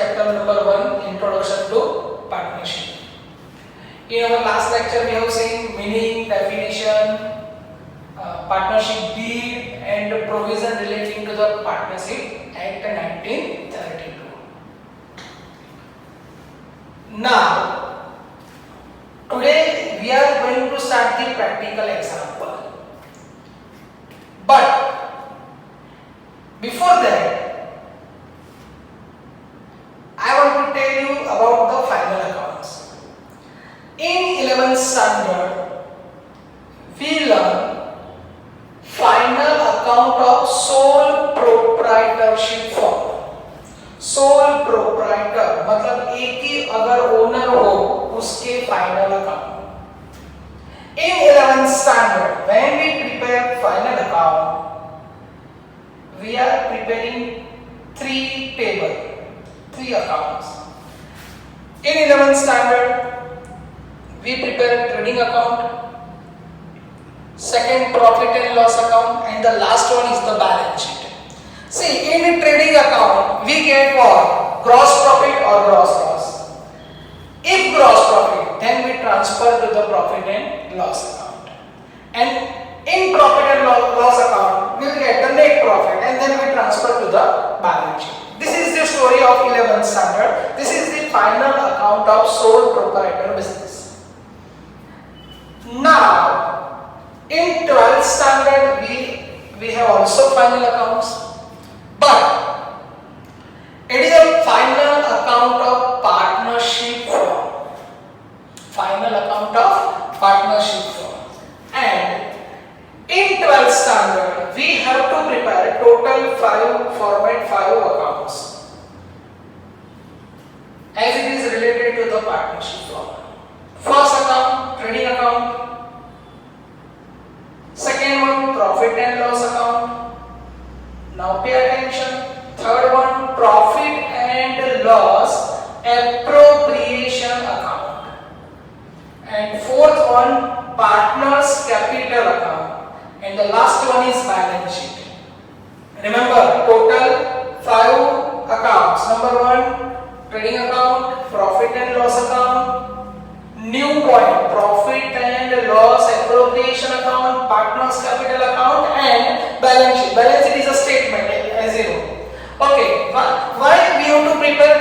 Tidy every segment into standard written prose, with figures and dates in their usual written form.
chapter number 1, Introduction to Partnership. In our last lecture, we have seen meaning, definition, partnership deed, and provision relating to the Partnership Act 1932. Now, today we are going to start the practical example. But before that, I want to tell you about the final accounts. In 11th standard, we learn final account of sole proprietorship firm. Sole proprietor मतलब एक ही अगर owner हो उसके final account. In 11th standard, when we prepare final account, we are preparing three accounts. In 11th standard, we prepare trading account, second profit and loss account, and the last one is the balance sheet. See, in trading account, we get what? Gross profit or gross loss. If gross profit, then we transfer to the profit and loss account. And in profit and loss account, we will get the net profit and then we transfer to the balance sheet. This is the story of 11th standard. This is the final account of sole proprietor business. Now, in 12th standard, we have also final accounts. But it is a final account of partnership firm. Final account of partnership firm. And in 12th standard, we have to prepare total 5 accounts as it is related to the partnership firm. First account, trading account. Second one, profit and loss account. Now pay attention. Third one, profit and loss appropriation account. And fourth one, partners capital account. And the last one is balance sheet. Remember, total 5 accounts. Number 1, trading account, profit and loss account. New point, profit and loss appropriation account, partners capital account, and balance sheet. Balance sheet is a statement, as you know. Okay, why we have to prepare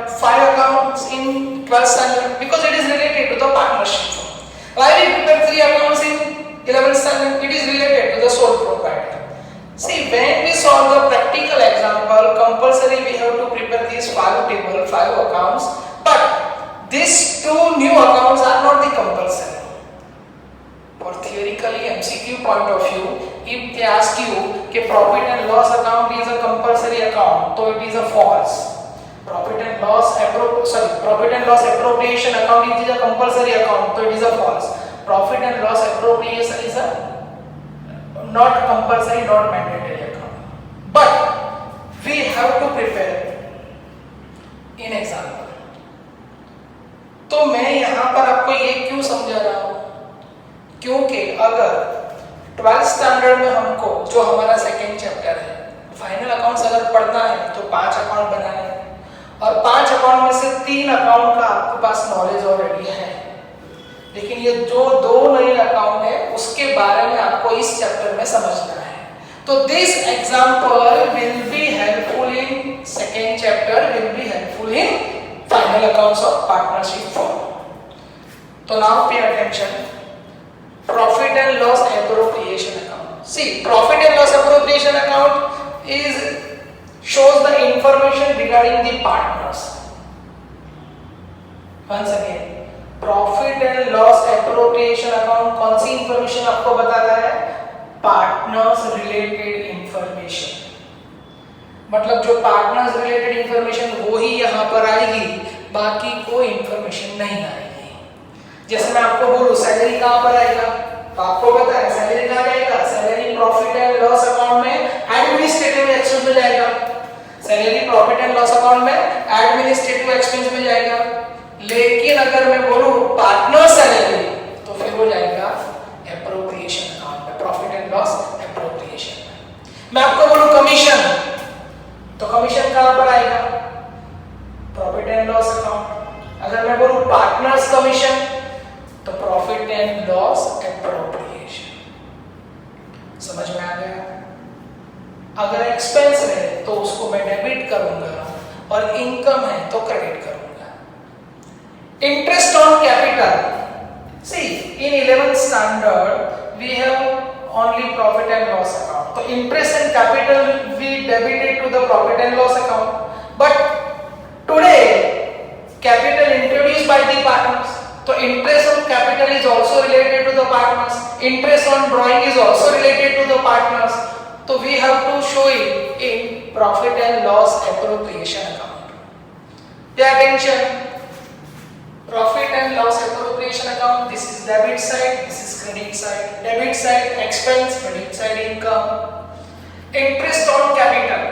5 accounts in 12th standard? Because it is related to the partnership. Why we prepare 3 accounts in 11th standard? It is related to the sole proprietor. See, when we solve the practical example, compulsory we have to prepare these 5 accounts, but these 2 new accounts are not the compulsory. For theoretically MCQ point of view, if they ask you कि profit and loss account is a compulsory account, so it is a false. Profit and loss appropriation account is a compulsory account, so it is a false. Profit and loss appropriation is a not compulsory, not mandatory account. But we have to prepare in example. तो मैं यहाँ पर आपको ये क्यों समझा रहा हूँ? क्योंकि अगर 12th स्टैंडर्ड में हमको जो हमारा सेकेंड चैप्टर है फाइनल अकाउंट्स अगर पढ़ना है तो 5 अकाउंट बनाने हैं और 5 अकाउंट में से 3 अकाउंट का आपके पास नॉलेज ऑलरेडी है, लेकिन ये जो 2 नए अकाउंट है उसके बारे में आपको इस चैप्टर में समझना है. तो this example will be helpful in second chapter, will be helpful in final accounts of partnership firm. So now pay attention. Profit and loss appropriation account. See, profit and loss appropriation account shows the information regarding the partners. Once again, profit and loss appropriation account कौन सी information आपको बताता है? Partners related information. मतलब जो partners related information वो ही यहाँ पर आएगी, बाकी कोई इंफॉर्मेशन नहीं आएगी. जैसे मैं आपको बोलूँ सैलरी कहाँ पर आएगा, तो आपको पता है सैलरी कहाँ जाएगा? Salary profit and loss account में एडमिनिस्ट्रेटिव एक्सपेंस में जाएगा. Salary profit and loss account में एडमिनिस्ट्रेटिव एक्सपेंस में जाएगा. लेकिन अगर मैं बोलूँ पार्टनर सैलरी तो फिर वो जाएगा एप्रोप्रिएशन अकाउंट में, प्रॉफिट एंड लॉस एप्रोप्रिएशन. मैं आपको बोलूँ कमीशन, तो कमीशन कहाँ पर आएगा? पार्टनर्स कमीशन, तो प्रॉफिट एंड लॉस एप्रोप्रिएशन। समझ में आ गया? अगर एक्सपेंस है तो उसको मैं डेबिट करूंगा और इनकम है तो क्रेडिट करूंगा। Interest on capital, see in 11th standard we have only profit and loss account, तो interest and capital we debited to the profit and loss account, but today capital introduced by the partners, तो interest on capital is also related to the partners, interest on drawing is also related to the partners, so we have to show it in profit and loss appropriation account. Pay attention, profit and loss appropriation account, this is debit side, this is credit side. Debit side expense, credit side income. Interest on capital,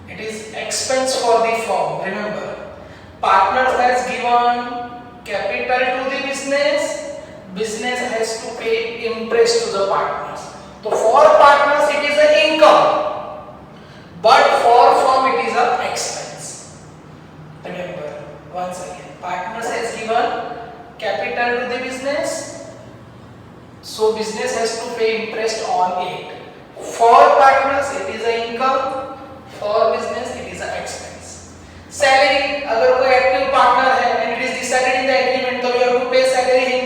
it is expense for the firm. Remember, partner has given capital to the business, business has to pay interest to the partners. So for partners it is an income, but for firm it is an expense. Remember once again, partners has given capital to the business, so business has to pay interest on it. For partners it is an income, for business it is an expense. Salary, अगर कोई active partner है and it is decided in the agreement, तो we have to पे salary him,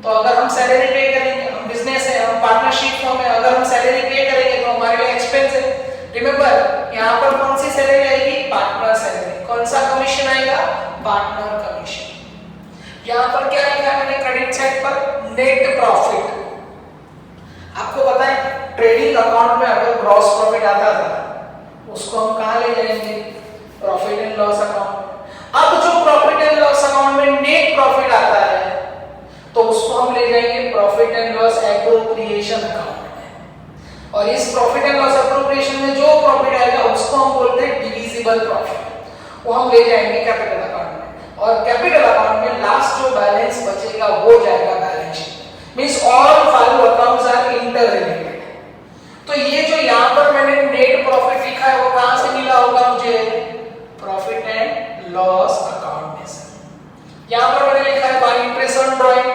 तो अगर हम salary पे करेंगे, हम बिजनेस है, हम पार्टनरशिप फॉर्म है, अगर हम सैलरी पे करेंगे तो हमारे लिए एक्सपेंस है। रिमेंबर यहाँ पर कौन सी सैलरी आएगी? Partner salary. कौन सा कमीशन आएगा? Partner commission. यहाँ पर क्या लिखा है मैंने क्रेडिट साइड पर? Net profit. आपको पता है ट्रेडिंग अकाउंट में अगर ग्रॉस प्रॉफिट आता था उसको हम कहाँ ले जाएंगे? Profit and loss account. अब जो प्रॉफिट एंड लॉस अकाउंट में नेट प्रॉफिट आता है तो उसको हम ले जाएंगे profit and loss appropriation account में, और इस प्रॉफिट एंड लॉस एप्रोप्रिएशन में जो प्रॉफिट आएगा उसको हम बोलते हैं डिविजिबल प्रॉफिट, वो हम ले जाएंगे कैपिटल अकाउंट में, और कैपिटल अकाउंट में लास्ट जो बैलेंस बचेगा वो जाएगा balance sheet. Means all 5 accounts are inter related. तो ये जो यहाँ पर मैंने नेट प्रॉफिट लिखा है वो कहां से मिला होगा मुझे? प्रॉफिट एंड लॉस अकाउंट में से। यहां पर मैंने लिखा है बाय इंटरेस्ट ऑन ड्राइंग,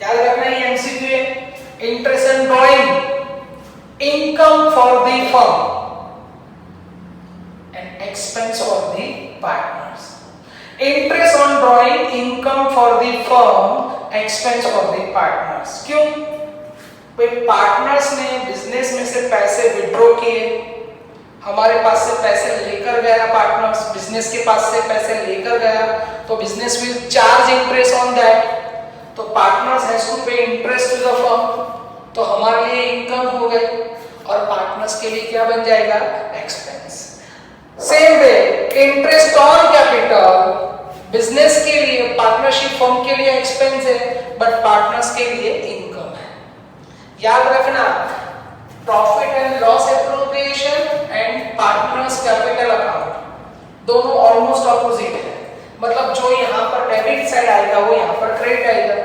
याद रखना है एमसीक्यू है। Interest on drawing income for the firm and expense for the partners. Interest on drawing income for the firm, expense for the partners. क्यों? भाई पार्टनर्स ने बिजनेस में से पैसे विड्रॉ किए, हमारे पास से पैसे लेकर गया पार्टनर्स, बिजनेस के पास से पैसे लेकर गया, तो business will charge interest on that, तो पार्टनर्स हैज टू पे इंटरेस्ट टू द फर्म, तो हमारे लिए इनकम हो गई, और पार्टनर्स के लिए क्या बन जाएगा? Expense. Same way interest on capital, business के लिए, पार्टनरशिप फर्म के लिए एक्सपेंस है, बट पार्टनर्स के लिए इनकम है। याद रखना, profit and loss appropriation and partners capital account दोनों ऑलमोस्ट ऑपोजिट है, मतलब जो यहाँ पर डेबिट साइड आएगा वो यहाँ पर क्रेडिट आएगा।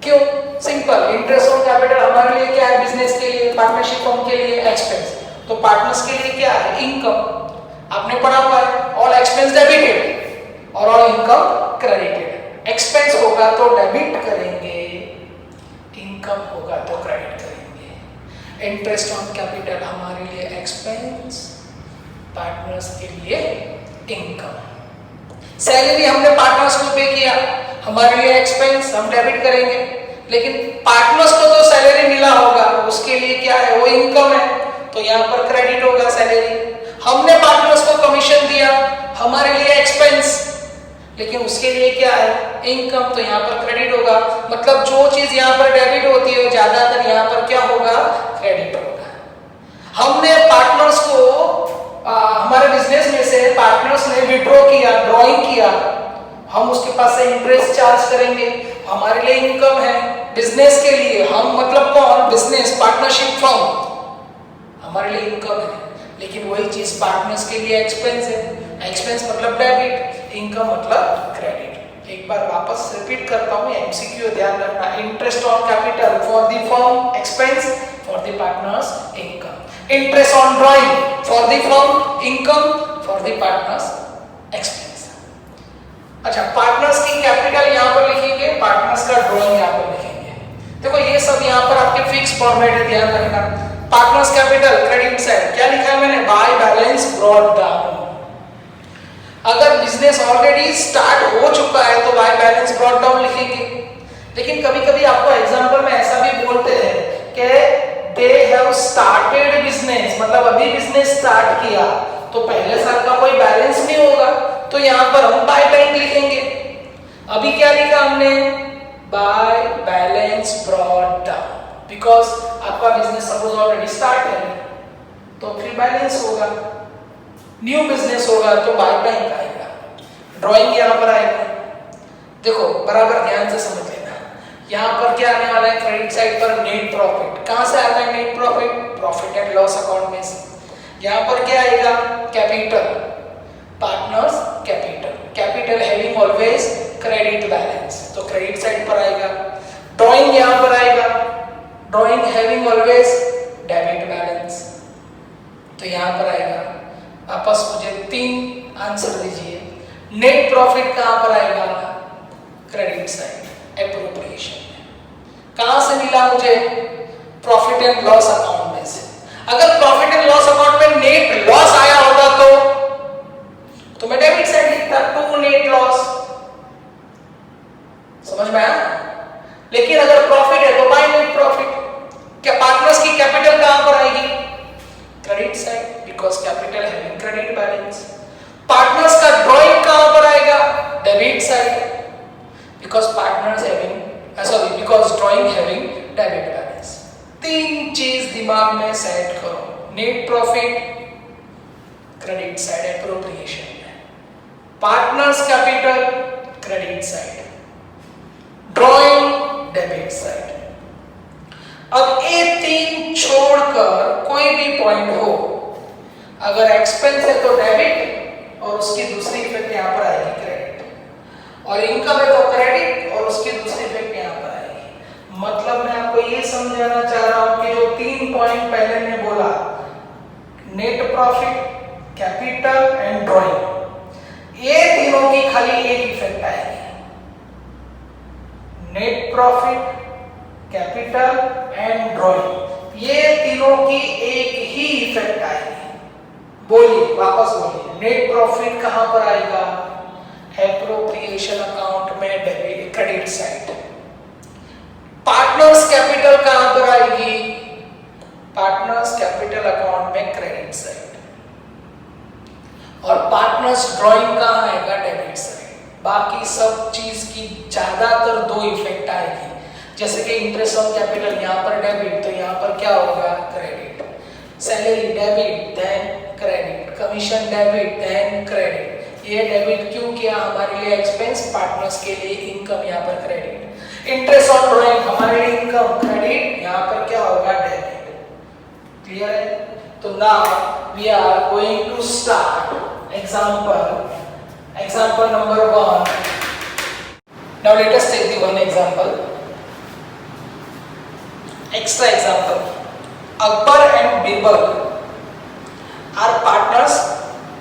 क्यों? सिंपल, इंटरेस्ट ऑन कैपिटल हमारे लिए क्या है? बिजनेस के लिए, पार्टनरशिप फर्म के लिए एक्सपेंस, तो पार्टनर्स के लिए क्या है? इनकम। आपने पढ़ा हुआ है ऑल एक्सपेंस डेबिटेड और ऑल इनकम क्रेडिटेड। एक्सपेंस होगा तो डेबिट करेंगे, इनकम होगा तो क्रेडिट करेंगे। इंटरेस्ट ऑन कैपिटल हमारे लिए एक्सपेंस, पार्टनर्स के लिए इनकम। सैलरी हमने पार्टनर्स को पे किया, हमारे लिए एक्सपेंस, हम डेबिट करेंगे, लेकिन पार्टनर्स को तो सैलरी मिला होगा, उसके लिए क्या है? वो इनकम है, तो यहाँ पर क्रेडिट होगा सैलरी। हमने पार्टनर्स को कमीशन दिया, हमारे लिए एक्सपेंस, लेकिन उसके लिए क्या है? इनकम, तो यहाँ पर क्रेडिट होगा। मतलब जो चीज यहाँ पर डेबिट होती है ज्यादातर यहाँ पर क्या होगा? क्रेडिट होगा। हमने पार्टनर्स को हमारे बिजनेस में से पार्टनर्स ने विड्रॉ किया, ड्रॉइंग किया, हम उसके पास से इंटरेस्ट चार्ज करेंगे, हमारे लिए इनकम है। बिजनेस के लिए हम मतलब कौन? बिजनेस, पार्टनरशिप फर्म हमारे लिए इनकम है, लेकिन वही चीज पार्टनर्स के लिए एक्सपेंस है। एक्सपेंस मतलब डेबिट, इनकम मतलब क्रेडिट। एक बार वापस रिपीट करता हूँ, एमसीक्यू ध्यान रखना। Interest on capital for the firm, expense for the partners, income. Interest on drawing for the firm, income for the partners, expense. अच्छा, पार्टनर्स की कैपिटल यहाँ पर लिखेंगे, पार्टनर्स का ड्राइंग यहाँ पर लिखेंगे। देखो ये सब यहाँ पर आपके फिक्स फॉर्मेट है, ध्यान रखना। पार्टनर्स कैपिटल क्रेडिट साइड क्या लिखा है मैंने, बाय बैलेंस ब्रॉट डाउन। अगर बिजनेस ऑलरेडी स्टार्ट हो चुका है तो बाय बैलेंस ब्रॉट डाउन लिखेंगे। लेकिन कभी कभी आपको एग्जाम्पल में ऐसा भी बोलते हैं कि दे हैव स्टार्टेड बिजनेस, मतलब अभी बिजनेस स्टार्ट किया तो पहले साल का कोई बैलेंस नहीं होगा, तो यहाँ पर हम बाय बैंक लिखेंगे। अभी क्या लिखा हमने, by balance brought down, because आपका बिजनेस सपोज ऑलरेडी स्टार्ट है तो फिर बैलेंस होगा। न्यू बिजनेस होगा तो बाय बैंक आएगा, ड्राइंग यहाँ पर आएगा। देखो बराबर ध्यान से समझ लेना, यहाँ पर क्या आने वाला है, क्रेडिट साइड पर नेट प्रॉफिट। कहां से आता है net profit, profit and loss account में से। यहाँ पर क्या आएगा, capital, partners capital, capital having always credit balance, तो क्रेडिट साइड पर आएगा। ड्राइंग यहाँ पर आएगा, drawing having always debit balance, तो यहाँ पर आएगा। वापस मुझे 3 आंसर दीजिए। नेट प्रॉफिट कहां पर आएगा, क्रेडिट साइड एप्रोप्रिएशन में। कहां से मिला मुझे, प्रॉफिट एंड लॉस अकाउंट में से। अगर प्रॉफिट एंड लॉस अकाउंट में नेट लॉस आया होता तो मैं डेबिट साइड लिखता, टू नेट लॉस, समझ में आया। लेकिन अगर प्रॉफिट है तो बाय नेट प्रॉफिट। क्या पार्टनर्स की कैपिटल कहां पर आएगी, credit side, because capital having credit balance. Partners का ड्राइंग कहां पर आएगा, debit side, because partners having because drawing having debit balance. 3 चीज दिमाग में सेट करो, net profit credit side appropriation में, partners capital credit side, drawing debit side. अब ये 3 छोड़कर कोई भी पॉइंट हो, अगर एक्सपेंस है तो डेबिट और उसकी दूसरी इफेक्ट यहाँ पर आएगी क्रेडिट, और इनकम है तो क्रेडिट और उसकी दूसरी इफेक्ट यहाँ पर आएगी। मतलब मैं आपको ये समझाना चाह रहा हूं कि जो 3 पॉइंट पहले ने बोला, net profit, capital and drawing, ये तीनों की खाली एक इफेक्ट आएगी, net profit, capital and drawing, ये तीनों की एक ही इफेक्ट आएगी। बोलिए, वापस बोलिए, नेट प्रॉफिट कहां पर आएगा, एप्रोप्रिएशन अकाउंट में debit credit side. Partners capital कहां पर आएगी, पार्टनर्स कैपिटल अकाउंट में क्रेडिट साइड। और पार्टनर्स ड्राइंग कहां आएगा, डेबिट साइड। बाकी सब चीज की ज्यादातर 2 इफेक्ट आएगी, जैसे कि इंटरेस्ट ऑन कैपिटल यहाँ पर डेबिट, तो यहाँ पर क्या होगा, credit. Salary debit then credit, commission debit then credit. ये डेबिट क्यों किया, हमारे लिए एक्सपेंस, पार्टनर्स के लिए इनकम, यहाँ पर क्रेडिट। इंटरेस्ट ऑन ड्राइंग हमारे लिए इनकम, क्रेडिट, यहाँ पर क्या होगा, डेबिट। क्लियर है। तो now we are going to start example number 1. Now let us take the one example, extra example. Akbar and Birbal are partners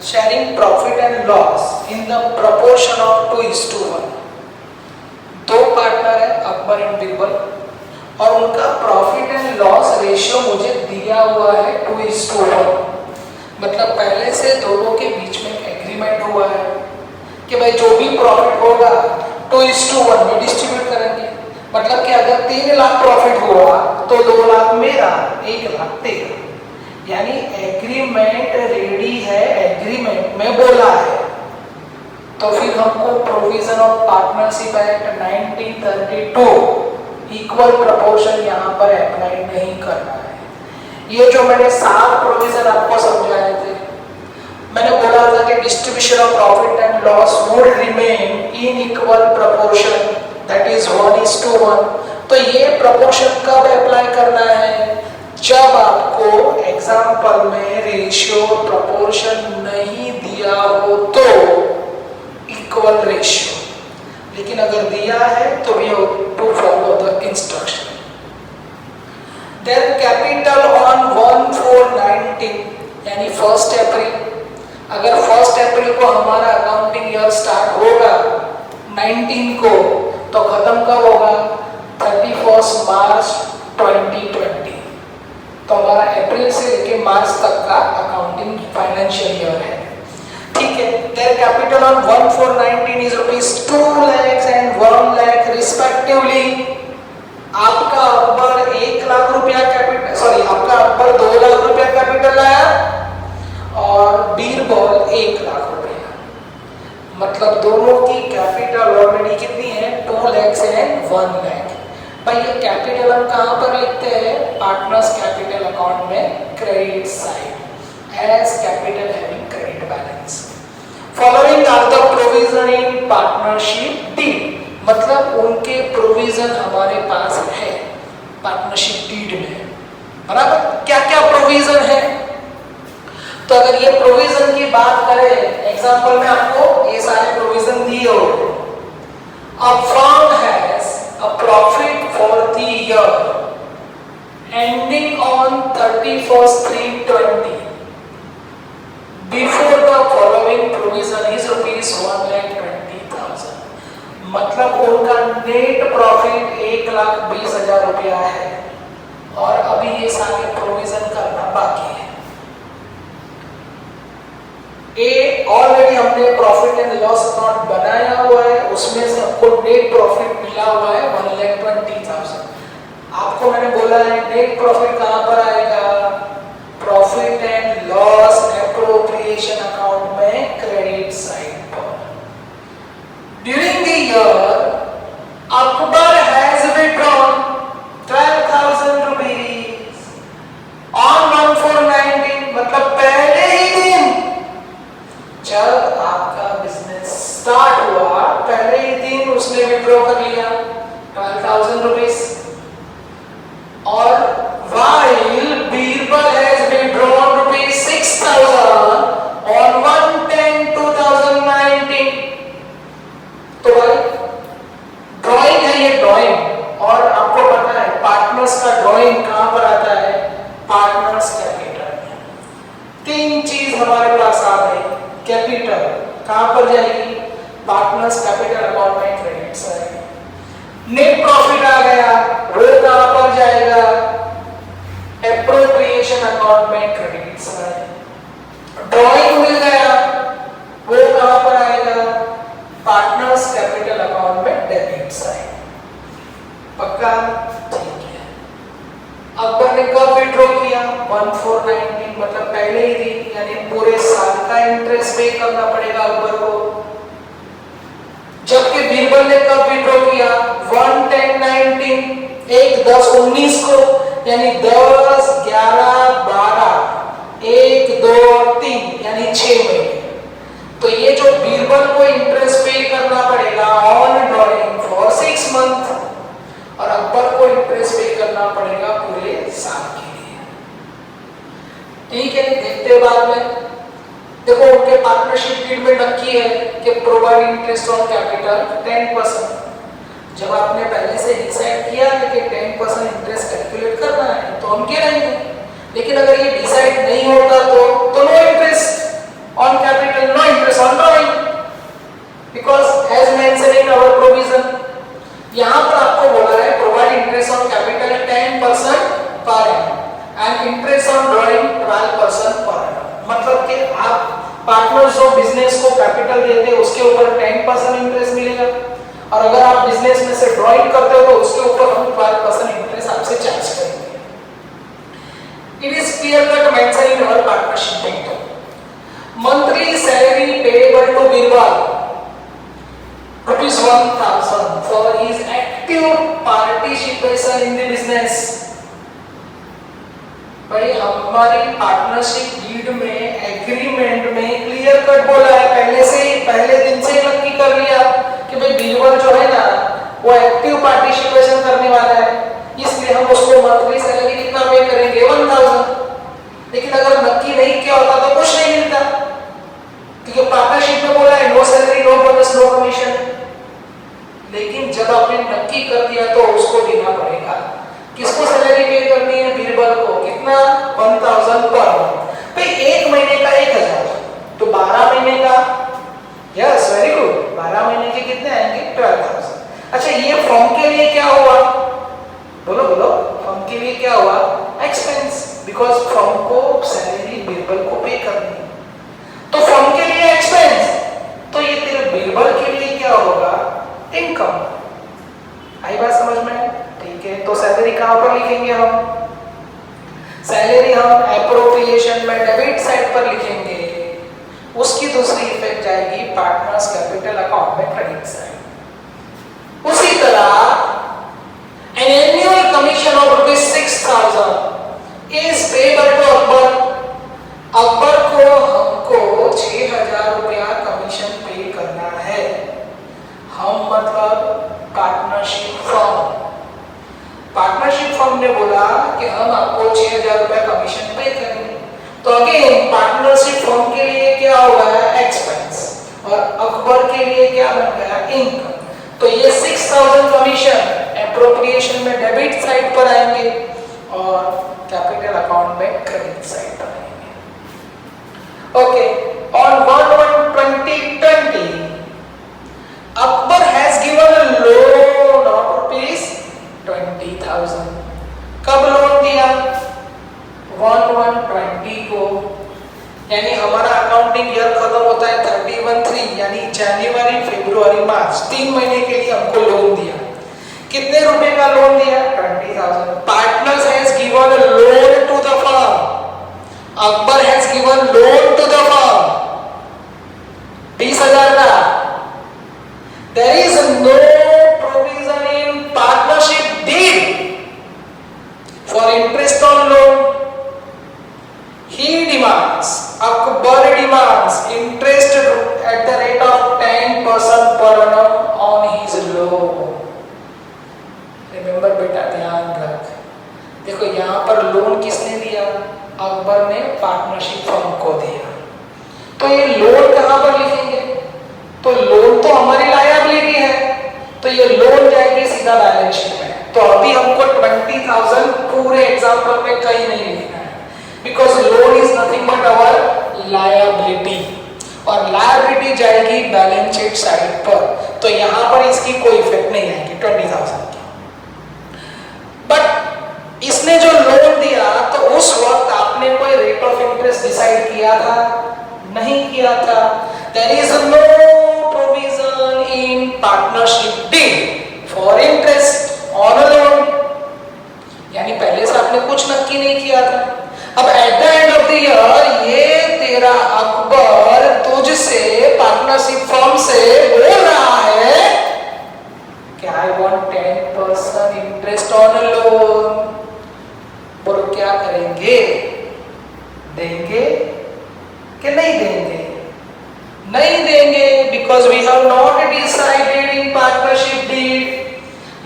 sharing profit and loss in the proportion of 2:1. 2 partner है Akbar and Birbal, और उनका profit and loss ratio मुझे दिया हुआ है 2:1। मतलब पहले से दोनों के बीच में एक एग्रीमेंट हुआ है कि भाई जो भी प्रॉफिट होगा 2:1 में डिस्ट्रीब्यूट करेंगे। मतलब कि अगर 3 लाख प्रॉफिट हुआ तो 2 लाख मेरा, 1 लाख तेरा, यानी एग्रीमेंट रेडी है, एग्रीमेंट में बोला है। तो फिर हमको provision of partnership act 1932 equal proportion यहाँ पर अप्लाई नहीं करना है। ये जो मैंने 7 प्रोविजन आपको समझाए थे, मैंने बोला था कि distribution of profit and loss would remain in equal proportion, that is 1:1। तो ये प्रपोर्शन कब अप्लाई करना है, जब आपको एग्जाम्पल में रेशियो प्रपोर्शन नहीं दिया हो तो इक्वल रेशियो, लेकिन अगर दिया है तो we have to follow the instruction. Then capital on 1/4/19 यानी 1 अप्रैल, अगर 1 अप्रैल को हमारा अकाउंटिंग ईयर स्टार्ट होगा 19 को, तो खत्म कब होगा? 31 मार्च 2020। तो हमारा अप्रैल से लेके मार्च तक का अकाउंटिंग फाइनेंशियल ईयर है। ठीक है। Their capital on 1419 is ₹2 lakhs and 1 lakh respectively. आपका अकबर 1 लाख रुपया कैपिटल, सॉरी आपका अकबर 2 लाख रुपया कैपिटल लाया और बीरबल 1 लाख रुपया। मतलब दोनों की कैपिटल ऑलरेडी कितनी है? 2 lakhs and 1 lakh। भाई ये कैपिटल हम कहाँ पर लिखते हैं? पार्टनर्स कैपिटल अकाउंट में credit side as capital having credit balance. Following are the provision in partnership deed, मतलब उनके प्रोविजन हमारे पास है पार्टनरशिप डीड में, बराबर। क्या क्या प्रोविजन है? तो अगर ये प्रोविजन की बात करें, एग्जांपल में आपको ये सारे प्रोविजन दिए हो। A firm has a profit for the year ending on 31/3/20 before the following provision is ₹1,20,000। मतलब उनका नेट प्रॉफिट 1,20,000 रुपया है और अभी ये सारे प्रोविजन करना बाकी है। ए ऑलरेडी हमने प्रॉफिट एंड लॉस अकाउंट बनाया हुआ है, उसमें से आपको नेट प्रॉफिट मिला हुआ है 1,20,000। आपको मैंने बोला है नेट प्रॉफिट कहां पर आएगा? Profit and loss appropriation account में क्रेडिट साइड पर। During the year Akbar has withdrawn 12,000 rupees on 1419, मतलब पहले ही दिन जब आपका बिजनेस स्टार्ट हुआ, पहले ही दिन उसने विड्रॉ कर लिया 12,000 रुपीज। और while Birbal has withdrawn ₹6,000 on 1/10/2019। तो भाई ड्राइंग है ये ड्राइंग, और आपको पता है पार्टनर्स का ड्राइंग कहां पर आता है? पार्टनर्स कैपिटल में। तीन चीज हमारे पास आ गई। कैपिटल कहां पर जाएगी? पार्टनर्स कैपिटल अकाउंट में क्रेडिट साइड। नेट प्रॉफिट आ गया, वो कहां पर जाएगा? एप्रोप्रिएशन अकाउंट में क्रेडिट साइड। ड्राइंग मिल गया, वो कहां पर आएगा? पार्टनर्स कैपिटल अकाउंट में डेबिट साइड। पक्का? ठीक है। अकबर ने कब विड्रॉ किया? 1419, मतलब पहले ही दिन, यानी पूरे साल का इंटरेस्ट पे करना पड़ेगा अकबर को। जबकि बीरबल ने कब विड्रॉ किया? 1/10/19, 1/10/19 को, यानी 10, 11, 12, 1, 2 और 3, यानी 6 महीने। तो ये जो बीरबल को इंटरेस्ट पे करना पड़ेगा ऑन ड्रॉइंग फॉर 6 मंथ, और अकबर को इंटरेस्ट पे करना पड़ेगा पूरे साल के लिए। ठीक है, देखते बाद में। देखो उनके पार्टनरशिप डीड में नक्की है कि प्रोवाइड इंटरेस्ट ऑन कैपिटल 10%। जब आपने पहले से डिसाइड किया है कि 10% इंटरेस्ट कैलकुलेट करना है तो हम कह रहेंगे, लेकिन अगर ये डिसाइड नहीं होता तो no interest on capital, no interest on drawing, because as mentioned in our provision. यहां पर आपको बोला है provide interest on capital 10% per annum and interest on drawing 12% per annum. मतलब कि आप पार्टनर्स जो बिजनेस को कैपिटल देते हैं उसके ऊपर 10% इंटरेस्ट मिलेगा, और अगर आप बिजनेस में से ड्राइंग करते हो तो उसके ऊपर हम 12% इंटरेस्ट आपसे चार्ज करेंगे। It is clear cut mention in our partnership deed. Monthly salary payable to Birbal ₹1,000 for his active participation in the business। भाई हमारी पार्टनरशिप डीड में एग्रीमेंट में क्लियर कट बोला है, पहले से पहले दिन से नक्की कर लिया कि भाई बीरबल जो है ना वो एक्टिव पार्टिसिपेशन करने वाला है, इसलिए हम उसको मंथली सैलरी कितना पे करेंगे? 1,000। लेकिन अगर नक्की नहीं किया होता तो कुछ नहीं मिलता, क्योंकि पार्टनरशिप में बोला है no salary, no bonus, no commission. लेकिन जब आपने नक्की कर दिया तो उसको देना पड़ेगा। किसको सैलरी पे करनी है? बीरबल को। कितना? 1,000 पर मंथ। भाई एक महीने का 1,000, तो 12 महीने का, यस वेरी गुड, 12 महीने के कितने आएंगे? 12,000। अच्छा, ये फर्म के लिए क्या हुआ? बोलो बोलो, फर्म के लिए क्या हुआ? एक्सपेंस, बिकॉज फर्म को सैलरी बीरबल को पे करनी है, तो फर्म के लिए एक्सपेंस, तो ये तेरे बीरबल के लिए क्या होगा? इनकम। आई बात समझ में? ठीक है, तो सैलरी कहां पर लिखेंगे हम? सैलरी हम एप्रोप्रिएशन में डेबिट साइड पर लिखेंगे, उसकी दूसरी इफेक्ट जाएगी पार्टनर्स कैपिटल अकाउंट में क्रेडिट साइड। उसी तरह an annual commission of ₹6,000 is payable to Akbar. Akbar को हमको 6,000 रुपया कमीशन पे करना है। हम मतलब पार्टनरशिप फर्म। पार्टनरशिप फर्म ने बोला कि हम आपको 6,000 रुपया कमीशन पे करेंगे, तो अगेन पार्टनरशिप फर्म के लिए क्या होगा? एक्सपेंस, और अकबर के लिए क्या बन गया? इनकम। तो ये 6,000 कमीशन एप्रोप्रिएशन में डेबिट साइड पर आएंगे और कैपिटल अकाउंट में क्रेडिट साइड पर आएंगे। Okay, on 1/1/2020 Akbar has given a loan of ₹20,000। कब लोन दिया? 1/1/20 को, यानी हमारा अकाउंटिंग ईयर खत्म होता है 31/3, यानी जनवरी फरवरी मार्च, 3 महीने के लिए हमको लोन दिया। कितने रुपए का लोन दिया? 20,000। Partners has given a loan to the firm. Akbar has given loan to the firm 20,000 का। There is no provision in partnership deed for interest on loan. He demands, Akbar demands interest at the rate of 10% per annum on his loan. Remember बेटा, ध्यान रख। देखो यहाँ पर loan किसने दिया? अकबर ने पार्टनरशिप फर्म को दिया। तो ये लोन कहाँ पर लिखेंगे? तो लोन तो हमारी लायबिलिटी है, तो ये लोन जाएगी सीधा बैलेंस शीट में। तो अभी हमको 20,000 पूरे एग्जाम्पल में कहीं नहीं लिखना है, because loan is nothing but our liability, और liability जाएगी बैलेंस शीट साइड पर, तो यहां पर इसकी कोई इफेक्ट नहीं आएगी 20,000 की। बट इसने जो लोन दिया, तो उस वक्त आपने कोई रेट ऑफ इंटरेस्ट डिसाइड किया था? नहीं किया था। There is no provision in partnership deed for interest on a loan, यानी पहले से आपने कुछ नक्की नहीं किया था। अब at the end of the year ये तेरा अकबर तुझसे पार्टनरशिप फर्म से बोल रहा है कि I want 10% interest on a loan. बोलो क्या करेंगे? देंगे कि नहीं देंगे? नहीं देंगे, because we have not decided in partnership deed.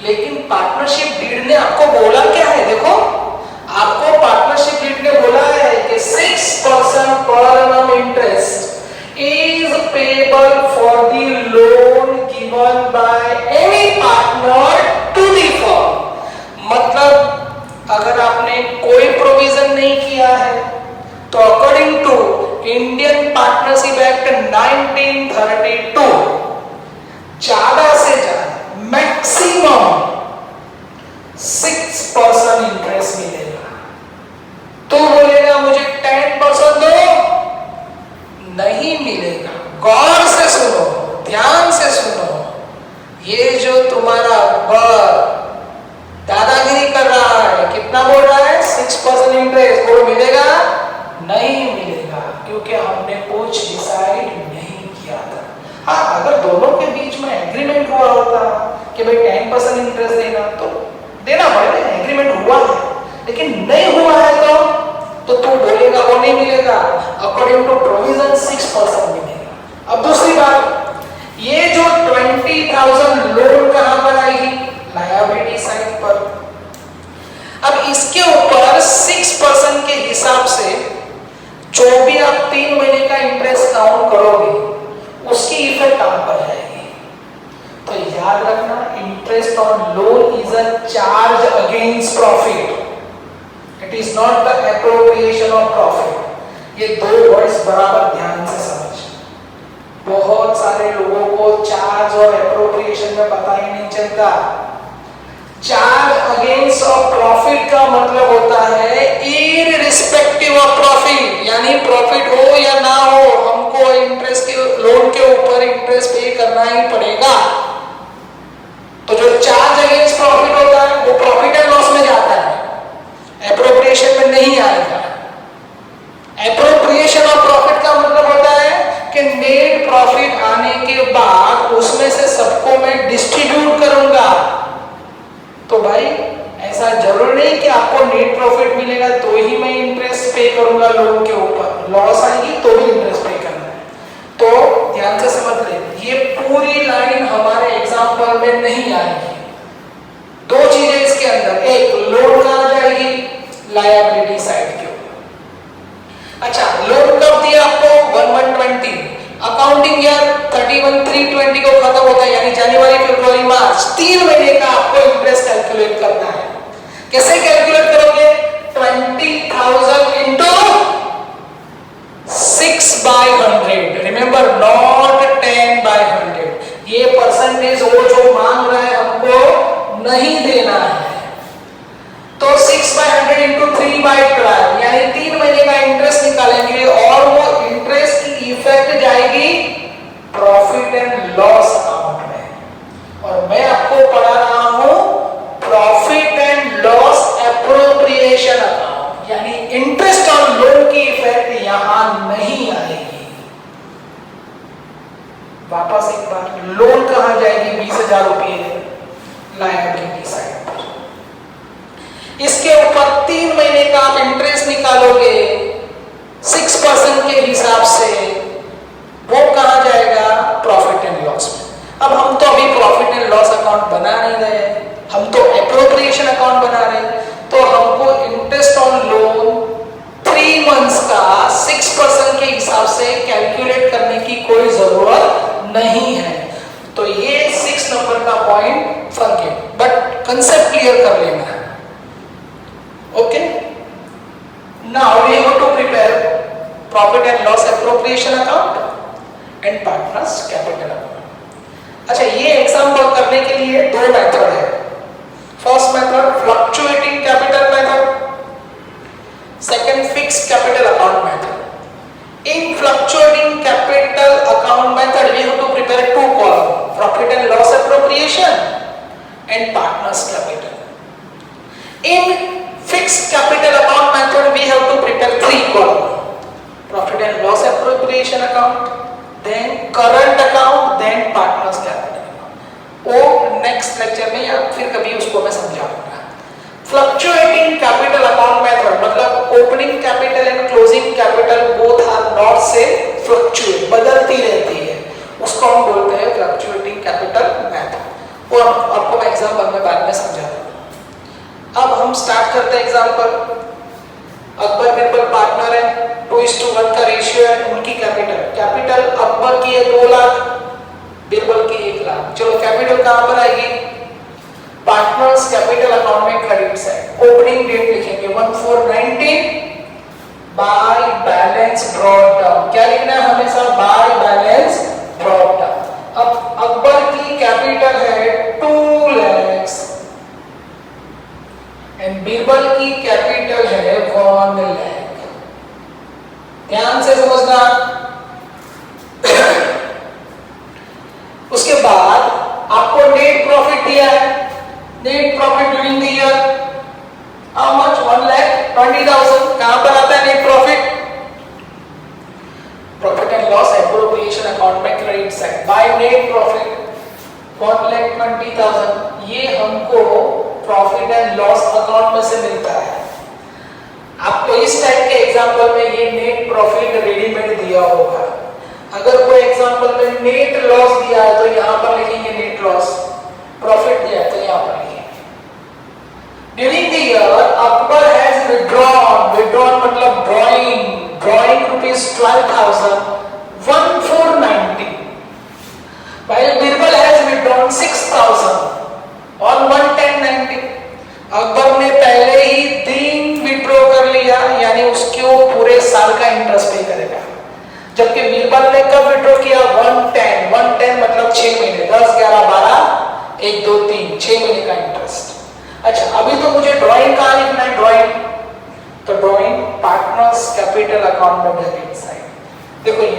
लेकिन पार्टनरशिप डीड ने आपको बोला क्या है? देखो, आपको पार्टनरशिप डीड ने बोला है कि 6% पर annum interest is payable for the loan given by any partner to the firm। मतलब अगर आपने कोई प्रोविजन नहीं किया है, तो according to Indian partnership act 1932 ज्यादा से ज्यादा मैक्सिमम 6% इंटरेस्ट मिलेगा। तो बोलेगा मुझे 10% दो, नहीं मिलेगा। गौर से सुनो, ध्यान से सुनो, ये जो तुम्हारा अकबर दादागिरी कर रहा है, कितना बोल रहा है? 6% इंटरेस्ट। वो मिलेगा? नहीं मिलेगा, क्योंकि हमने कुछ डिसाइड नहीं किया था। हाँ, अगर दोनों के बीच में एग्रीमेंट हुआ होता कि भाई 10% इंटरेस्ट देना, तो देना पड़ेगा, एग्रीमेंट हुआ है। लेकिन नहीं हुआ है तो तू बोलेगा वो नहीं मिलेगा। अकॉर्डिंग टू प्रोविजन 6% मिलेगा। अब दूसरी बात, ये जो 20,000 लोन कहां पर आएगी? लायबिलिटी साइड पर। अब इसके ऊपर 6% के हिसाब से जो भी आप 3 महीने का इंटरेस्ट काउंट करोगे, उसकी इफेक्ट कहां पर जाएगी? तो याद रखना, interest on loan is a charge against profit, it is not the appropriation of profit. ये दो वर्ड्स बराबर ध्यान से समझ। बहुत सारे सारे लोगों को चार्ज और एप्रोप्रिएशन में पता ही नहीं चलता। चार्ज अगेंस्ट ऑफ प्रॉफिट का मतलब होता है इररिस्पेक्टिव ऑफ प्रॉफिट, यानी प्रॉफिट हो या ना हो हमको इंटरेस्ट के लोन के ऊपर इंटरेस्ट पे करना ही पड़ेगा। तो जो चार्ज अगेंस्ट प्रॉफिट होता है वो प्रॉफिट एंड लॉस में जाता है, एप्रोप्रिएशन में नहीं आएगा। एप्रोप्रिएशन ऑफ प्रॉफिट का मतलब होता है कि नेट प्रॉफिट आने के बाद उसमें से सबको मैं डिस्ट्रीब्यूट करूंगा। तो भाई ऐसा जरूर नहीं कि आपको नेट प्रॉफिट मिलेगा तो ही मैं इंटरेस्ट पे करूंगा लोन के ऊपर, लॉस आएगी तो भी इंटरेस्ट पे करना है। तो ध्यान से समझ ले, ये पूरी लाइन हमारे एग्जाम्पल में नहीं आएगी। दो चीजें इसके अंदर, एक लोन कहां जाएगी, लायबिलिटी साइड के ऊपर। अच्छा, लोन कब दिया आपको, 1120, अकाउंटिंग ईयर 31/3/20 को खत्म होता है, यानी जनवरी फरवरी मार्च 3 महीने का आपको इंटरेस्ट कैलकुलेट करना है। कैसे कैलकुलेट करोगे, 20,000 इंटू 6/100, रिमेंबर नॉट 10/100। ये परसेंटेज वो जो मांग रहा है हमको नहीं देना है। तो 6/100 इंटू 3/12, यानी 3 महीने का इंटरेस्ट निकालेंगे और वो इंटरेस्ट की इफेक्ट जाएगी प्रॉफिट एंड लॉस अकाउंट में। और मैं आपको पढ़ा रहा हूं profit and loss appropriation account, यानी इंटरेस्ट और लोन की इफेक्ट यहां नहीं आएगी। वापस एक बार, लोन कहां जाएगी, 20,000 रुपये लायबिलिटी साइड पर। इसके ऊपर 3 महीने का आप इंटरेस्ट निकालोगे 6% के हिसाब से, वो कहां जाएगा, प्रॉफिट एंड लॉस में। अब हम तो अभी प्रॉफिट एंड लॉस अकाउंट बना नहीं रहे, हम तो एप्रोप्रिएशन अकाउंट बना रहे हैं। तो हमको इंटरेस्ट ऑन लोन 3 मंथ्स का 6% के हिसाब से कैलकुलेट करने की कोई जरूरत नहीं है। तो ये 6 नंबर का पॉइंट फर्क है, बट कंसेप्ट क्लियर कर लेना है। Okay, now we have to prepare profit and loss appropriation account and partners capital account। अच्छा, ये एग्जाम्पल करने के लिए 2 मेथड है। First method fluctuating capital method, second fixed capital account method. In fluctuating capital account method we have to prepare 2 column, profit and loss appropriation and partners capital। In fixed capital account method we have to prepare 3 column, profit and loss appropriation account, then current account, then partners capital account। वो next lecture में या फिर कभी उसको मैं समझाऊंगा। Fluctuating capital account method मतलब opening capital and closing capital both are not से फ्लक्चुएट, बदलती रहती है, उसको हम बोलते हैं फ्लक्चुएटिंग कैपिटल मेथड। वो आपको मैं एग्जांपल में बाद में समझाऊंगा। अब हम स्टार्ट करते हैं एग्जांपल। अकबर बिरबल पार्टनर है, 2:1 का रेशियो है उनकी कैपिटल अकबर की है 2 लाख, बिरबल की 1 लाख। चलो कैपिटल कहां पर आएगी, पार्टनर्स कैपिटल अकाउंट में क्रेडिट साइड। ओपनिंग डेट लिखेंगे 1419, बाय बैलेंस ब्रॉट डाउन। क्या लिखना है हमेशा, बाय बैलेंस ब्रॉट डाउन। अब अकबर की कैपिटल है 2 लाख एंड बीरबल की कैपिटल है 1 लाख। ध्यान से समझना। उसके बाद आपको नेट प्रॉफिट दिया है, net profit during the year how much, 1,20,000। कहां पर आता है net profit, profit and loss appropriation account में credit side, by net profit 1,20,000। ये हमको प्रॉफिट एंड लॉस अकाउंट में से मिलता है। आपको इस टाइप के एग्जांपल में ये नेट प्रॉफिट रेडीमेड दिया होगा। अगर कोई एग्जांपल में नेट लॉस दिया है तो यहां पर लिखेंगे नेट लॉस, प्रॉफिट दिया है तो यहां पर लिखेंगे। During the year Akbar has withdrawn मतलब drawing rupees 12,000 1490, while Birbal has withdrawn 6,000 on 1/10/90। Akbar ने पहले ही दिन विड्रॉ कर लिया, यानी उसको पूरे साल का इंटरेस्ट पे करेगा, जबकि बीरबल ने कब विड्रॉ किया, 1/10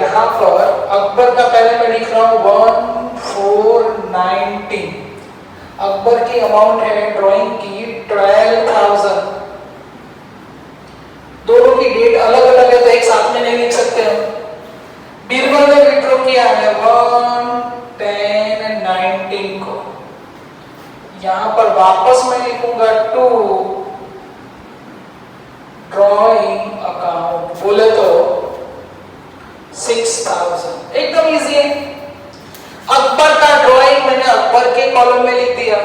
यहाँ पर अकबर का पहले मैं लिख रहा हूँ 1490। अकबर की अमाउंट है ड्राइंग की 12,000। दोनों की डेट अलग अलग है तो एक साथ में नहीं लिख सकते हम। बीरबल ने विड्रॉ किया है 1/10/19 को। यहां पर वापस मैं लिखूंगा 2 ड्रॉइंग अकाउंट, बोले तो 6,000। एकदम इजी है। अकबर का ड्राइंग मैंने अकबर के कॉलम में लिख दिया,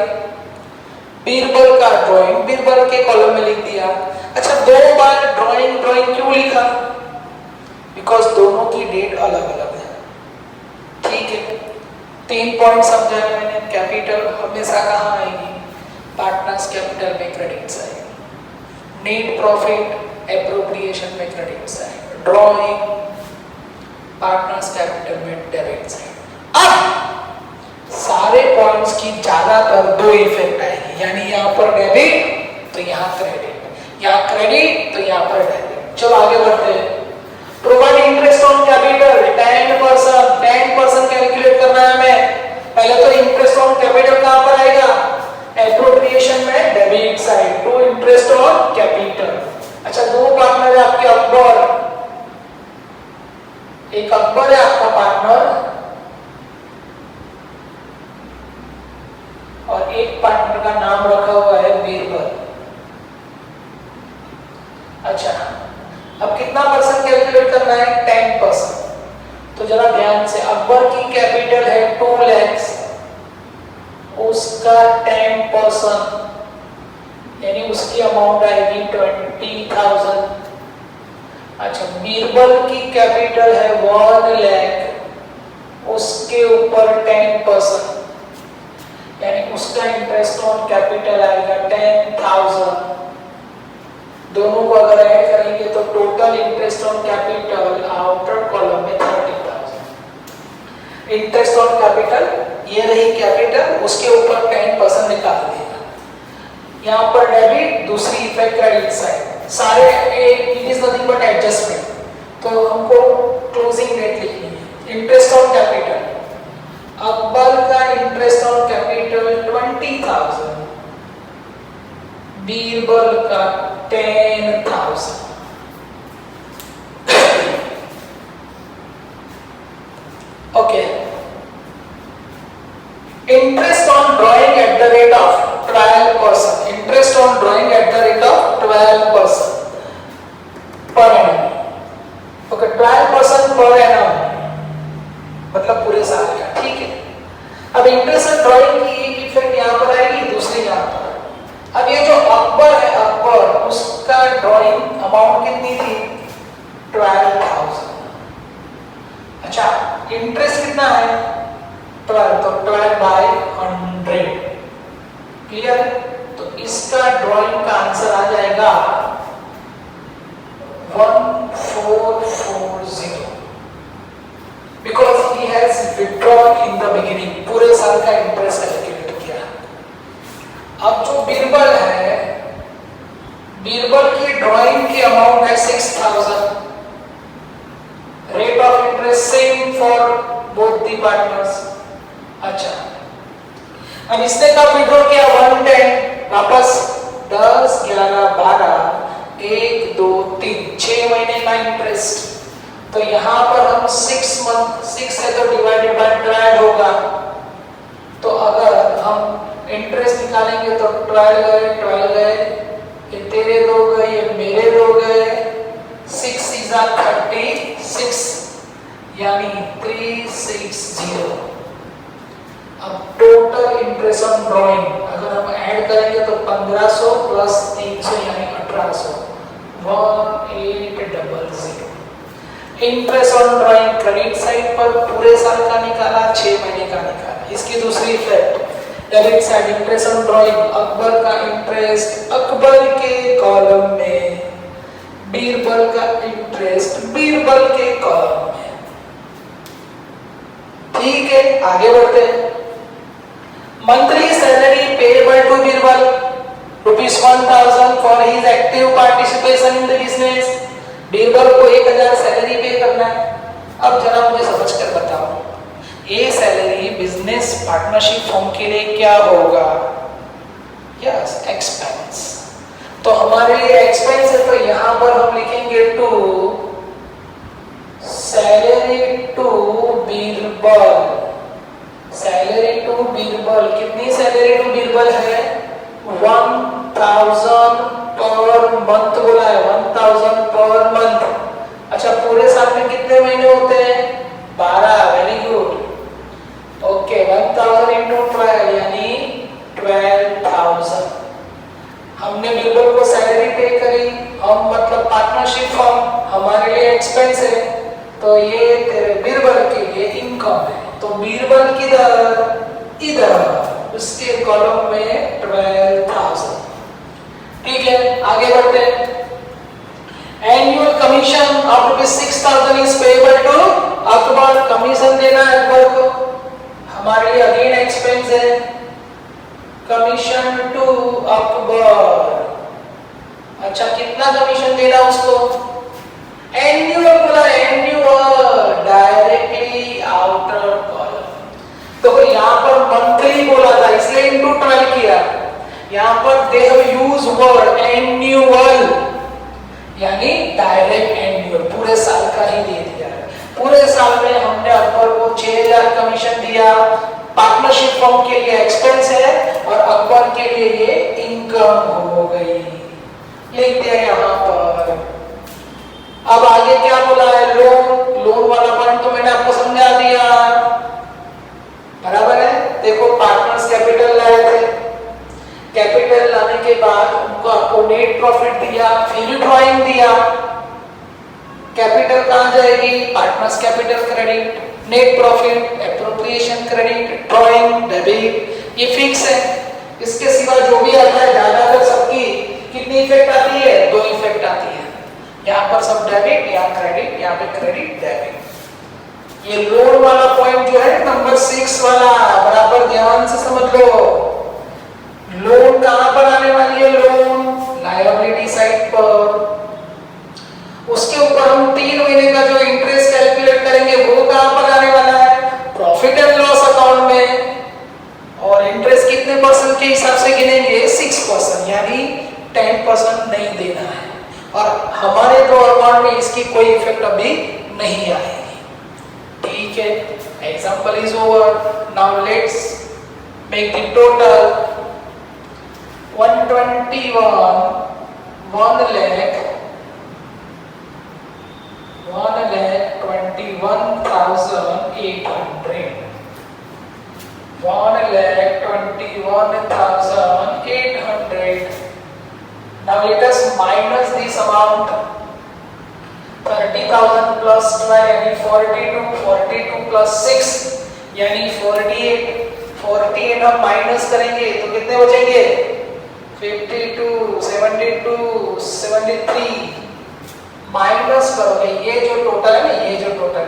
बीरबल का ड्राइंग बीरबल के कॉलम में लिख दिया। अच्छा, 2 बार ड्राइंग क्यों लिखा? बिकॉज दोनों की डेट अलग अलग है। ठीक है, 3 पॉइंट समझाया मैंने। कैपिटल हमेशा कहाँ आएगी? पार्टनर्स कैपिटल में क्रेडिट्स आएगी। नेट प्रॉफिट एप्रोप्रिएशन में क्रेडिट्स आएगी। ड्रॉइंग पार्टनर्स कैपिटल में डेबिट्स आएगी। अब सारे पॉइंट्स की ज्यादातर 2 इफेक्ट आएगी, यानी यहाँ पर डेबिट तो यहाँ क्रेडिट, यहाँ क्रेडिट तो यहाँ पर डेबिट। चलो आगे बढ़ते हैं। Provide interest on capital 10% calculate करना है हमें। पहले तो इंटरेस्ट ऑन कैपिटल कहां पर आएगा? एप्रोप्रिएशन में debit side, to interest on capital. अच्छा, 2 पार्टनर है आपके अकबर, एक अकबर है आपका पार्टनर और एक पार्टनर का नाम रखा हुआ है बीरबल। अच्छा, अब कितना परसेंट कैलकुलेट करना है? 10%। तो जरा ध्यान से, अकबर की कैपिटल है 2 लाख, उसका 10% यानी उसकी अमाउंट आएगी 20,000। अच्छा, बीरबल की कैपिटल है 1 लाख, उसके ऊपर 10% यानी उसका इंटरेस्ट ऑन कैपिटल आएगा 10,000। दोनों को अगर ऐड करेंगे तो total interest on capital outer column में 30,000। इंटरेस्ट ऑन कैपिटल ये रही कैपिटल, उसके ऊपर 10% निकाल देगा। यहाँ पर डेबिट, दूसरी इफेक्ट क्रेडिट साइड, सारे it is nothing but adjustment. तो हमको क्लोजिंग डेट लिखनी है। इंटरेस्ट ऑन कैपिटल, अकबर का इंटरेस्ट ऑन कैपिटल 20,000, बीरबल का 10,000। Okay, interest on drawing at the rate of 12%। Interest on drawing at the rate of 12% per annum. Okay, 12% per annum मतलब पूरे साल का। ठीक है, अब इंटरेस्ट ऑन ड्रॉइंग की एक इफेक्ट यहां पर आएगी, दूसरी यहां पर। अब ये जो अकबर है, अकबर उसका ड्राइंग अमाउंट कितनी थी? 12,000। अच्छा, इंटरेस्ट कितना है? 12, तो 12/100। क्लियर? तो इसका ड्राइंग का आंसर आ जाएगा 1440 because he has withdrawn in the beginning. पूरे साल का इंटरेस्ट कैलकुलेट किया। अब जो बीरबल है, बीरबल की ड्राइंग की अमाउंट है 6,000। Rate of interest same for both the partners. अच्छा, अब इसने कब विड्रॉ किया? 110। वापस 10, 11, 12, 1, 2, 3, 6 महीने का इंटरेस्ट। तो यहां पर हम 6 मंथ, 6 है तो डिवाइडेड बाय 12 होगा। तो अगर हम इंटरेस्ट निकालेंगे तो 12 गए, ये तेरे 2 गए, ये मेरे 2 गए, 6 is 36 यानी 360। अब टोटल इंटरेस्ट ऑन ड्रॉइंग अगर हम ऐड करेंगे तो 1500 प्लस 300 यानी 1800, 1800। Interest on drawing credit side पर पूरे साल का निकाला, 6 महीने का निकाला। इसकी दूसरी effect debit side, interest on drawing, Akbar का इंटरेस्ट अकबर के कॉलम में, बीरबल का इंटरेस्ट बीरबल के कॉलम में। ठीक है, आगे बढ़ते हैं। Monthly salary payable to Birbal ₹1,000 for his active participation in the business. Birbal को 1,000 सैलरी पे करना है। अब जरा मुझे समझ कर बताओ, ये सैलरी बिजनेस पार्टनरशिप फॉर्म के लिए क्या होगा? Yes, expense. तो हमारे लिए एक्सपेंस है, तो यहां पर हम लिखेंगे to salary to Birbal. Salary to Birbal, कितनी सैलरी टू बीरबल है? 1000 पर मंथ बोला है, 1000 पर मंथ। अच्छा, पूरे साल में कितने महीने होते हैं? 12। Very good. ओके, 1000 इंटू 12 यानी 12,000। हमने बीरबल को सैलरी पे करी, हम मतलब पार्टनरशिप फॉर्म हमारे लिए एक्सपेंस है, तो ये तेरे बीरबल के लिए इनकम है। तो बीरबल किधर? इधर, उसके कॉलम में 12,000। ठीक है, आगे बढ़ते हैं। Annual commission of ₹6,000 is payable to Akbar. Commission देना है अकबर को, हमारे लिए अगेन एक्सपेंस है। Commission to Akbar. अच्छा, कितना कमीशन देना उसको? एनुअल बोला, एनुअल डायरेक्टली आउटर कॉलम। तो यहाँ पर मंथली बोला था इसलिए इनटू 12 किया। यहाँ पर they have use word annual, यानी डायरेक्ट एनुअल, पूरे साल का ही दे दिया है। पूरे साल में हमने अकबर को 6,000 कमीशन दिया। पार्टनरशिप फॉर्म के लिए एक्सपेंस है और अकबर के लिए ये इनकम हो गई। लिख दिया यहाँ पर। अब आगे क्या बोला है? लोन। लोन वाला पॉइंट तो मैंने आपको समझा दिया, बराबर है। देखो, पार्टनर्स कैपिटल लाए थे, कैपिटल लाने के बाद उनको आपको नेट प्रॉफिट दिया, फिर ड्राइंग दिया। कैपिटल कहां जाएगी? Partners capital credit, net profit appropriation credit, drawing debit, ये फिक्स है। इसके सिवा जो भी आता है ज्यादातर सबकी कितनी इफेक्ट आती है? 2 इफेक्ट आती है। यहाँ पर सब डेबिट, यहाँ क्रेडिट, यहाँ पे क्रेडिट डेबिट। ये लोन वाला पॉइंट जो है नंबर 6 वाला, बराबर ध्यान से समझ लो। लोन कहां पर आने वाली है? लोन लायबिलिटी साइड पर। उसके ऊपर हम 3 महीने का जो इंटरेस्ट कैलकुलेट करेंगे वो कहां पर आने वाला है? प्रॉफिट एंड लॉस अकाउंट में। और इंटरेस्ट कितने परसेंट के हिसाब से गिनेंगे? 6%, यानी 10% नहीं देना है। और हमारे तो अकाउंट में इसकी कोई इफेक्ट अभी नहीं आएगी। ठीक है, example is over. Now let's make the total. 121 1,21,800. Now let us minus this amount. 30,000 plus 12 यानी 42, 42 plus 6 यानी 48. 48 हम माइनस करेंगे तो कितने बचेंगे? 52, 72, 73 माइनस करोगे। ये जो टोटल है ना, ये जो टोटल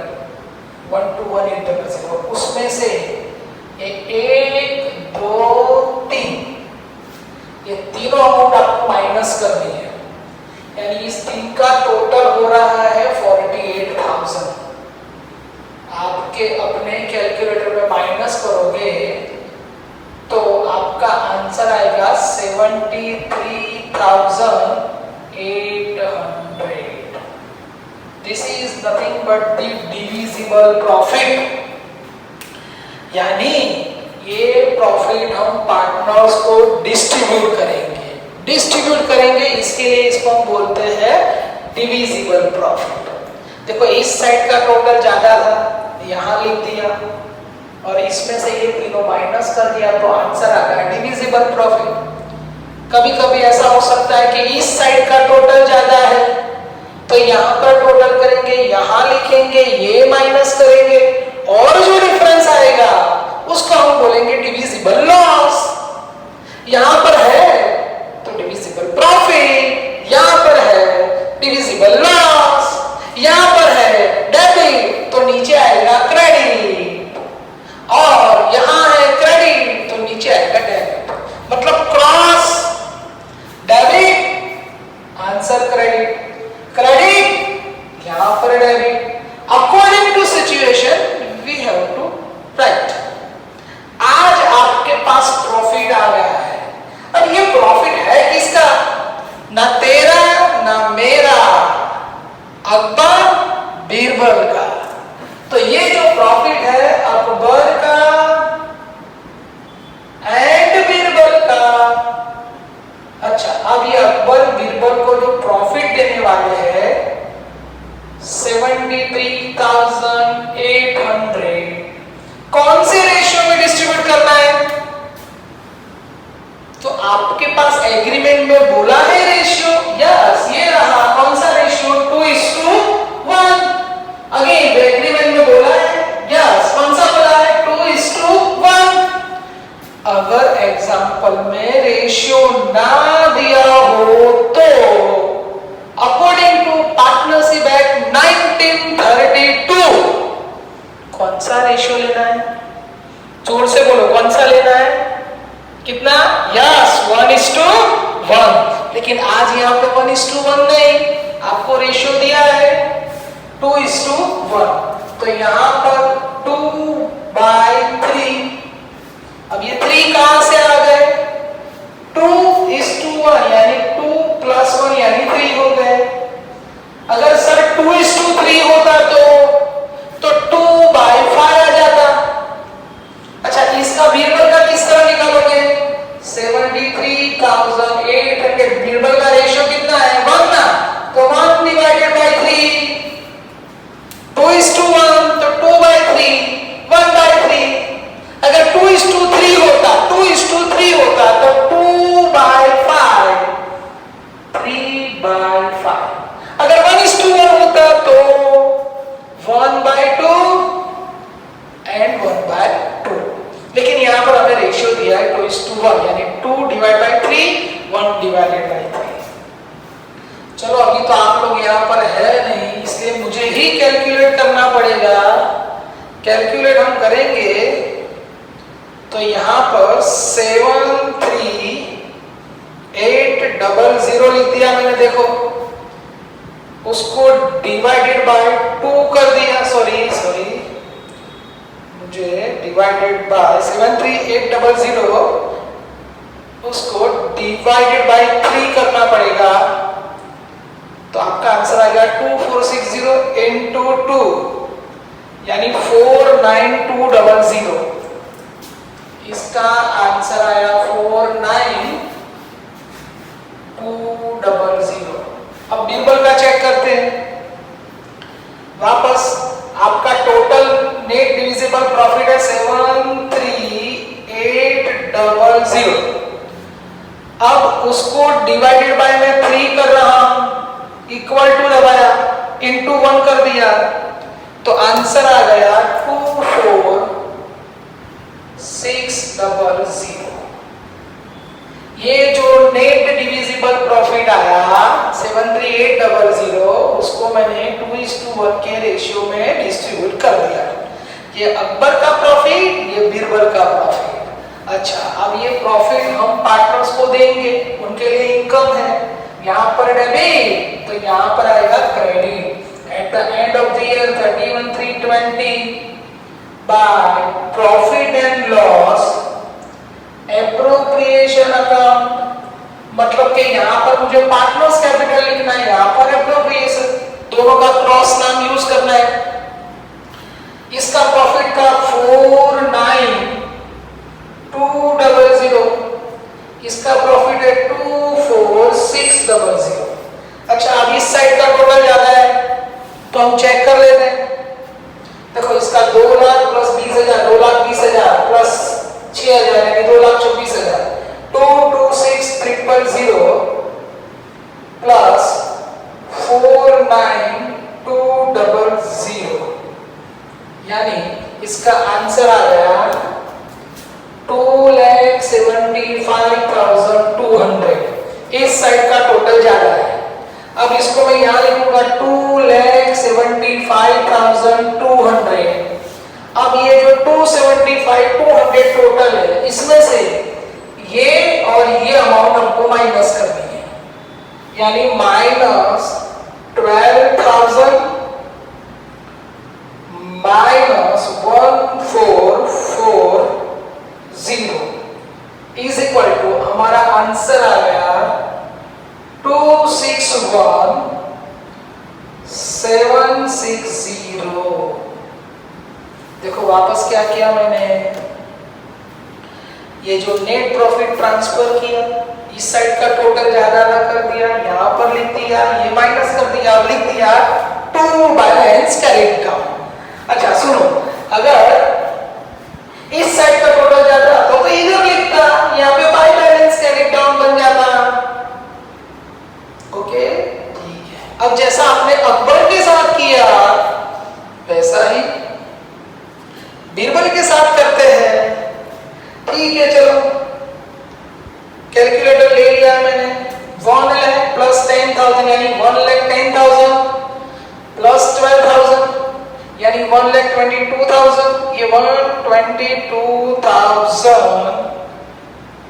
1 to 1 इंटरवल से उसमें से 1, 2, 3 ये तीनों अमाउंट आपको माइनस करनी है। यानी इस 3 का टोटल हो रहा है 48,000। आपके अपने कैलकुलेटर में माइनस करोगे तो आपका आंसर आएगा 73,800। This is nothing but the divisible profit. यानी ये प्रॉफिट हम पार्टनर्स को डिस्ट्रीब्यूट करेंगे। इसके लिए इसको हम बोलते हैं डिविजिबल प्रॉफिट। देखो, इस साइड का टोटल ज्यादा था, यहाँ लिख दिया, और इसमें से ये तीनों माइनस कर दिया तो आंसर आ गया डिविजिबल प्रॉफिट। कभी कभी ऐसा हो सकता है कि इस साइड का टोटल ज्यादा है तो यहाँ पर टोटल करेंगे, यहाँ लिखेंगे, ये माइनस करेंगे, और जो डिफरेंस आएगा उसको हम बोलेंगे डिविजिबल लॉस। यहां पर है तो डिविजिबल प्रॉफिट, यहां पर है डिविजिबल लॉस, यहां पर है डेबिट तो नीचे आएगा क्रेडिट, और यहां है क्रेडिट तो नीचे आएगा डेबिट। मतलब cross debit answer credit, credit यहां पर डेबिट। अकॉर्डिंग टू एग्रीमेंट में बोला है रेशियो, यस ये रहा कौन सा रेशियो, 2:1। अगेन द एग्रीमेंट में बोला है, यस कौन सा बोला है, 2:1। अगर एग्जांपल में रेशियो ना दिया हो तो अकॉर्डिंग टू पार्टनरशिप एक्ट 1932 कौन सा रेशियो लेना है, जोर से बोलो कौन सा लेना है, कितना, यस 1:1। लेकिन आज यहाँ पे 1:1 नहीं, आपको रेशियो दिया है 2:1। तो यहाँ पर 2/3। अब ये 3 कहां से आ गए, 2:1 यानी 2 + 1 यानी 3 हो गए। अगर सर 2:3 होता तो 2/5 आ जाता। अच्छा इसका बीरबल का किस तरह निकालोगे, 73,800 बीरबल का रेशियो कितना है, 1 ना, तो 1/3, 2:1 तो 2/3, 1/3। अगर 2:3 होता तो 2/5, 3/5। अगर 1:1 होता तो 1/2 एंड 1/2। लेकिन यहां पर हमें रेशियो दिया है 2:1 यानी 2/3, 1/3। चलो अभी तो आप लोग यहां पर है नहीं, इसलिए मुझे ही कैलकुलेट करना पड़ेगा। कैलकुलेट हम करेंगे तो यहां पर 73800 लिख दिया मैंने, देखो उसको डिवाइडेड बाय 2 कर दिया, सॉरी मुझे डिवाइडेड बाय 73800 उसको डिवाइडेड बाय 3 करना पड़ेगा। तो आपका आंसर आ गया 2460 into 2 यानी 49200। इसका आंसर आया 49200। अब बीरबल का चेक करते हैं वापस। आपका टोटल नेट डिविजिबल प्रॉफिट है 73800। अब उसको डिवाइडेड बाय में 3 कर रहा हूं, इक्वल टू दबाया, इनटू 1 कर दिया, तो आंसर आ गया 24600। ये जो नेट डिविजिबल प्रॉफिट आया 73800 उसको मैंने 2:1 के रेशियो में डिस्ट्रीब्यूट कर दिया। ये अकबर का प्रॉफिट, ये बीरबल का प्रॉफिट। अच्छा अब ये प्रॉफिट हम पार्टनर्स को देंगे, उनके लिए इनकम है। यहाँ पर डेबिट तो यहाँ पर आएगा credit. At the end of the year 31,320 by profit and loss appropriation account, मतलब कि यहाँ पर मुझे पार्टनर्स कैपिटल लिखना है, यहाँ पर एप्रोप्रिएशन, दोनों का क्रॉस नाम यूज करना है। इसका प्रॉफिट था 49200, इसका प्रॉफिट है 24600। अच्छा अब इस साइड का टोटल ज्यादा है तो हम चेक कर लेते हैं। देखो इसका 2 लाख प्लस 20,000, 2,20,000 प्लस 6,000 यानी 2,24,000, 226,000 प्लस 49200 यानी इसका आंसर आ गया 2,75,200। इस साइड का टोटल ज्यादा है। अब इसको मैं यहां लिखूंगा 2,75,200। अब ये जो 275,200 टोटल है, इसमें से ये और ये अमाउंट हमको माइनस करनी है, यानी minus 12,000 minus 1440 is equal to, हमारा आंसर आ गया 261,760। देखो वापस क्या किया मैंने, ये जो नेट प्रॉफिट ट्रांसफर किया, इस साइड का टोटल ज्यादा ना कर दिया, यहां पर लिख दिया, ये माइनस कर दिया, अब लिख दिया टू बैलेंस करेक्ट डाउन। अच्छा सुनो, अगर इस साइड का टोटल ज्यादा तो इधर लिखता, यहाँ पे बाय बैलेंस करेक्ट डाउन बन जाता। डेसिमल के साथ करते हैं। ठीक है, चलो कैलकुलेटर ले लिया मैंने। 1 लाख प्लस 10,000 यानी 1,10,000 प्लस 12,000 यानी 1,22,000। ये 122,000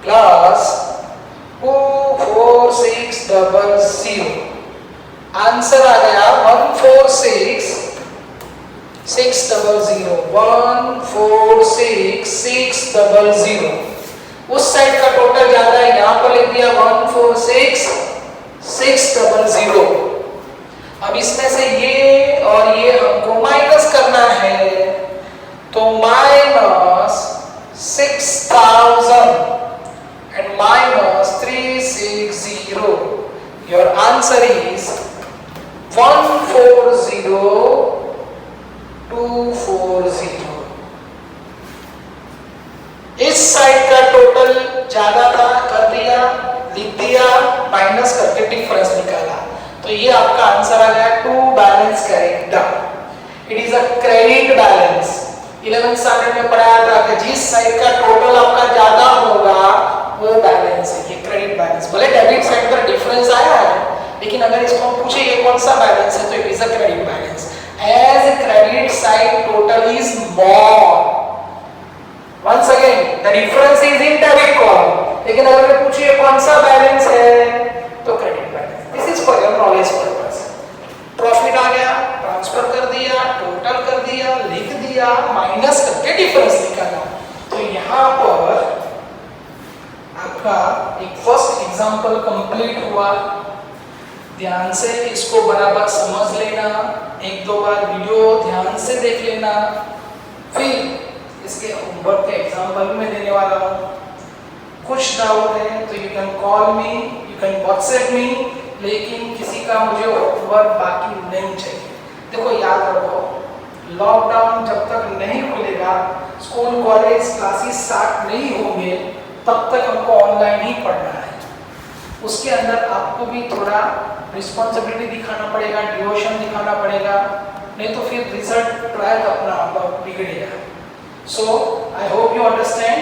प्लस 24600। आंसर आ गया 146,600। 146,600। उस साइड का टोटल ज्यादा है, यहां पर लिख दिया 146,600। अब इसमें से ये और ये हमको माइनस करना है, तो minus 6,000 and minus 360. Your answer is 140,240. इस साइड का टोटल ज्यादा था, कर दिया, लिख दिया, माइनस करके डिफरेंस निकाला, तो ये आपका आंसर आ गया। To balance correct. It is a credit balance. 11th standard में पढ़ाया था कि जिस साइड का टोटल आपका ज्यादा होगा वो बैलेंस है, ये क्रेडिट बैलेंस। भले डेबिट साइड का डिफरेंस आया है, लेकिन अगर इसको हम पूछे ये कौन सा बैलेंस है, तो it is a credit balance. As credit side total is more. Once again, the difference is in debit column. लेकिन अगर मैं पूछिए कौन सा बैलेंस है, तो credit balance. This is for your knowledge purpose. Profit आ गया, ट्रांसफर कर दिया, टोटल कर दिया, लिख दिया, माइनस करके डिफरेंस निकाला। तो यहाँ पर आपका एक फर्स्ट एग्जांपल कंप्लीट हुआ। ध्यान से इसको बराबर समझ लेना, एक दो बार वीडियो ध्यान से देख लेना, फिर इसके होमवर्क के एग्जाम्पल भी मैं देने वाला हूँ। कुछ डाउट है तो you can call me, you can WhatsApp me, लेकिन किसी का मुझे होमवर्क बाकी नहीं चाहिए। देखो याद रखो, लॉकडाउन जब तक नहीं खुलेगा, स्कूल कॉलेज क्लासेस स्टार्ट नहीं होंगे, तब तक हमको ऑनलाइन ही पढ़ना है। उसके अंदर आपको भी थोड़ा रिस्पॉन्सिबिलिटी दिखाना पड़ेगा, डिवोशन दिखाना पड़ेगा, नहीं तो फिर रिजल्ट ट्रायल अपना बिगड़ेगा। So I hope you understand.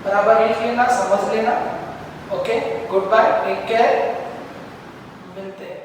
बराबर लिख लेना, समझ लेना। Okay, goodbye, take care, मिलते हैं।